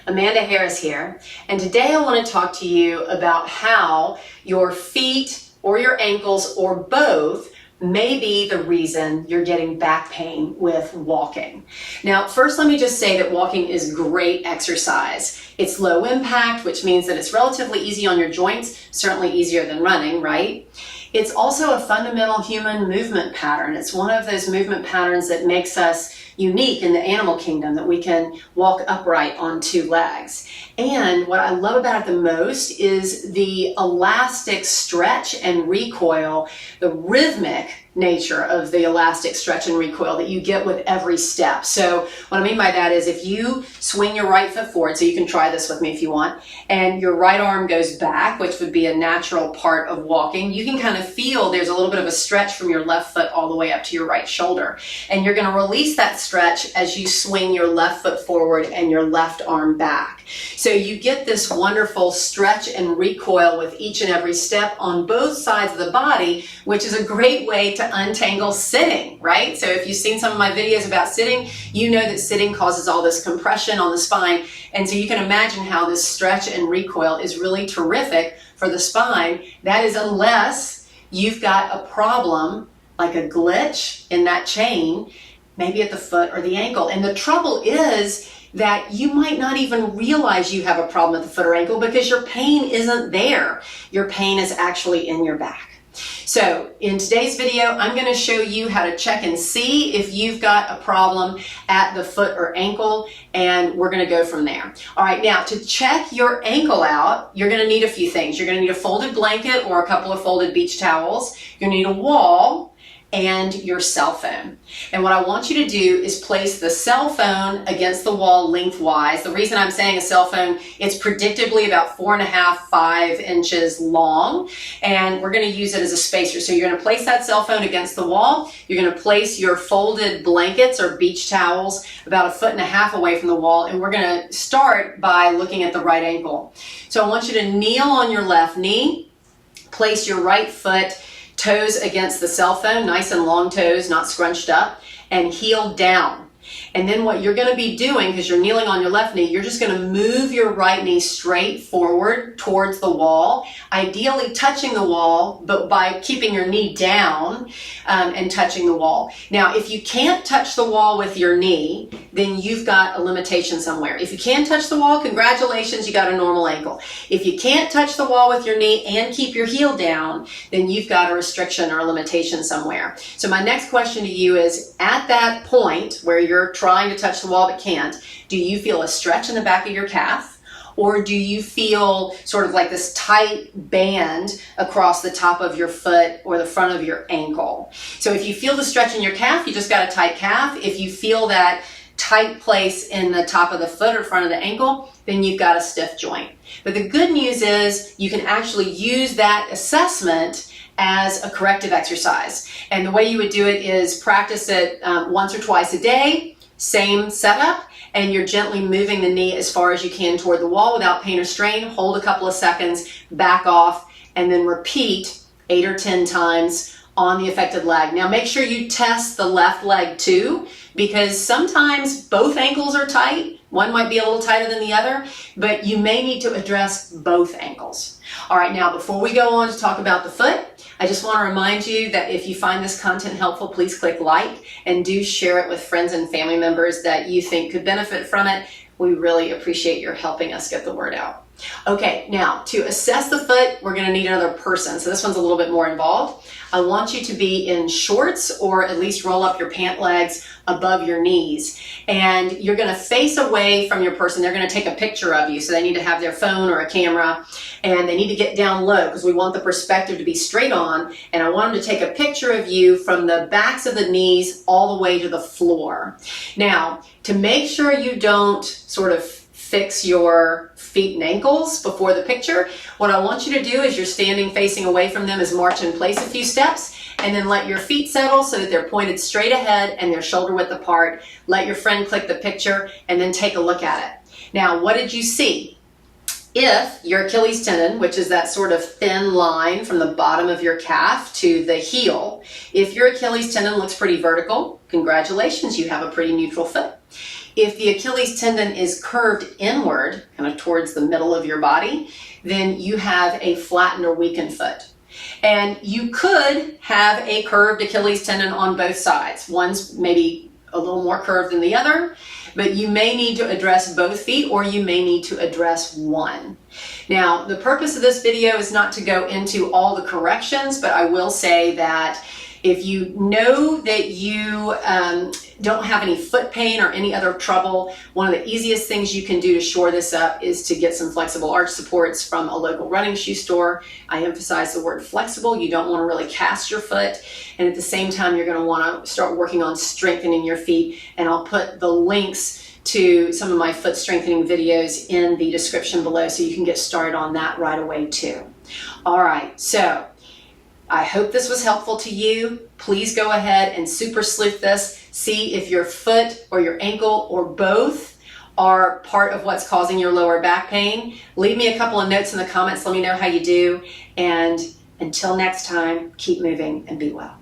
Amanda Harris here, and today I want to talk to you about how your feet or your ankles or both may be the reason you're getting back pain with walking. Now, first let me just say that walking is great exercise. It's low impact, which means that it's relatively easy on your joints, certainly easier than running, right? It's also a fundamental human movement pattern. It's one of those movement patterns that makes us unique in the animal kingdom, that we can walk upright on two legs. And what I love about it the most is the elastic stretch and recoil, the rhythmic nature of the elastic stretch and recoil that you get with every step. So what I mean by that is if you swing your right foot forward, so you can try this with me if you want, and your right arm goes back, which would be a natural part of walking, you can kind of feel there's a little bit of a stretch from your left foot all the way up to your right shoulder. And you're going to release that stretch as you swing your left foot forward and your left arm back. So you get this wonderful stretch and recoil with each and every step on both sides of the body, which is a great way to untangle sitting, right? So if you've seen some of my videos about sitting, you know that sitting causes all this compression on the spine. And so you can imagine how this stretch and recoil is really terrific for the spine. That is unless you've got a problem like a glitch in that chain, maybe at the foot or the ankle. And the trouble is that you might not even realize you have a problem at the foot or ankle because your pain isn't there. Your pain is actually in your back. So in today's video, I'm going to show you how to check and see if you've got a problem at the foot or ankle, and we're going to go from there. All right, now to check your ankle out, you're going to need a few things. You're going to need a folded blanket or a couple of folded beach towels. You're going to need a wall and your cell phone. And what I want you to do is place the cell phone against the wall lengthwise. The reason I'm saying a cell phone, it's predictably about 4.5, 5 inches long, and we're going to use it as a spacer. So you're going to place that cell phone against the wall. You're going to place your folded blankets or beach towels about 1.5 feet away from the wall, and we're going to start by looking at the right ankle. So I want you to kneel on your left knee, place your right foot toes against the cell phone, nice and long toes, not scrunched up, and heel down. And then what you're going to be doing, because you're kneeling on your left knee, you're just going to move your right knee straight forward towards the wall, ideally touching the wall, but by keeping your knee down and touching the wall. Now, if you can't touch the wall with your knee, then you've got a limitation somewhere. If you can touch the wall, congratulations, you got a normal ankle. If you can't touch the wall with your knee and keep your heel down, then you've got a restriction or a limitation somewhere. So my next question to you is, at that point where you're trying to touch the wall but can't, do you feel a stretch in the back of your calf? Or do you feel sort of like this tight band across the top of your foot or the front of your ankle? So if you feel the stretch in your calf, you just got a tight calf. If you feel that tight place in the top of the foot or front of the ankle, then you've got a stiff joint. But the good news is you can actually use that assessment as a corrective exercise. And the way you would do it is practice it once or twice a day, same setup, and you're gently moving the knee as far as you can toward the wall without pain or strain. Hold a couple of seconds, back off, and then repeat 8 or 10 times on the affected leg. Now make sure you test the left leg too, because sometimes both ankles are tight. One might be a little tighter than the other, but you may need to address both ankles. All right, now before we go on to talk about the foot, I just want to remind you that if you find this content helpful, please click like and do share it with friends and family members that you think could benefit from it. We really appreciate your helping us get the word out. Okay, now to assess the foot, we're going to need another person. So this one's a little bit more involved. I want you to be in shorts or at least roll up your pant legs above your knees. And you're going to face away from your person. They're going to take a picture of you. So they need to have their phone or a camera, and they need to get down low because we want the perspective to be straight on. And I want them to take a picture of you from the backs of the knees all the way to the floor. Now, to make sure you don't sort of fix your feet and ankles before the picture, what I want you to do is you're standing facing away from them is march in place a few steps, and then let your feet settle so that they're pointed straight ahead and they're shoulder width apart. Let your friend click the picture and then take a look at it. Now, what did you see? If your Achilles tendon, which is that sort of thin line from the bottom of your calf to the heel, if your Achilles tendon looks pretty vertical, congratulations, you have a pretty neutral foot. If the Achilles tendon is curved inward, kind of towards the middle of your body, then you have a flattened or weakened foot. And you could have a curved Achilles tendon on both sides. One's maybe a little more curved than the other, but you may need to address both feet, or you may need to address one. Now, the purpose of this video is not to go into all the corrections, but I will say that if you know that you don't have any foot pain or any other trouble, one of the easiest things you can do to shore this up is to get some flexible arch supports from a local running shoe store. I emphasize the word flexible. You don't want to really cast your foot. And at the same time, you're going to want to start working on strengthening your feet. And I'll put the links to some of my foot strengthening videos in the description below, so you can get started on that right away too. All right, so I hope this was helpful to you. Please go ahead and super sleuth this. See if your foot or your ankle or both are part of what's causing your lower back pain. Leave me a couple of notes in the comments. Let me know how you do. And until next time, keep moving and be well.